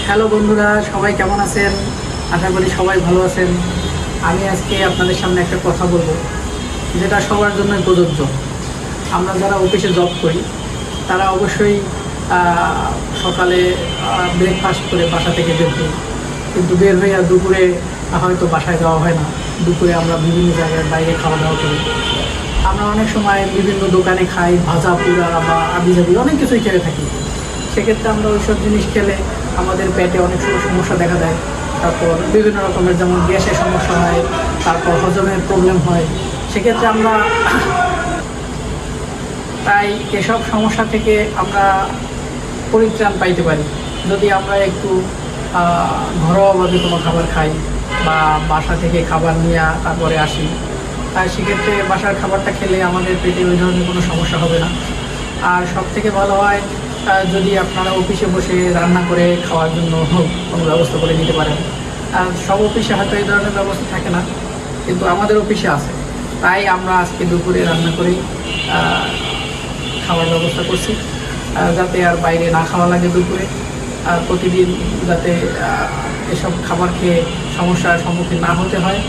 Hello বন্ধুরা, সবাই কেমন আছেন? আশা করি সবাই ভালো আছেন। আমি আজকে আপনাদের সামনে একটা কথা বলবো, যেটা সবার জন্যই প্রযোজ্য। আমরা যারা অফিসে জব করি তারা অবশ্যই সকালে ব্রেকফাস্ট করে বাসা থেকে বের হই, কিন্তু বের হয়ে আর দুপুরে হয়তো বাসায় যাওয়া হয় না। দুপুরে আমরা বিভিন্ন জায়গায় বাইরে খাওয়া দাওয়া করি। আমরা অনেক সময় বিভিন্ন দোকানে খাই, ভাজা পোড়া বা আবিজাবি অনেক কিছুই খেয়ে থাকি। সেক্ষেত্রে আমরা ওইসব জিনিস খেলে আমাদের পেটে অনেক সময় সমস্যা দেখা দেয়। তারপর বিভিন্ন রকমের যেমন গ্যাসের সমস্যা হয়, তারপর হজমের প্রবলেম হয়। সেক্ষেত্রে আমরা তাই এসব সমস্যা থেকে আমরা পরিত্রাণ পাইতে পারি যদি আমরা একটু ঘরোয়াভাবে কোনো খাবার খাই বা বাসা থেকে খাবার নিয়ে তারপরে আসি। তাই সেক্ষেত্রে বাসার খাবারটা খেলে আমাদের পেটে ওই ধরনের কোনো সমস্যা হবে না। আর সবথেকে ভালো হয় যদি আপনারা অফিসে বসে রান্না করে খাওয়ার জন্য কোনো ব্যবস্থা করে নিতে পারেন। আর সব অফিসে হয়তো এই ধরনের ব্যবস্থা থাকে না, কিন্তু আমাদের অফিসে আছে। তাই আমরা আজকে দুপুরে রান্না করে খাওয়ার ব্যবস্থা করছি, যাতে আর বাইরে না খাওয়া লাগে দুপুরে। প্রতিদিন যাতে এসব খাবার খেয়ে সমস্যার সম্মুখীন না হতে হয়।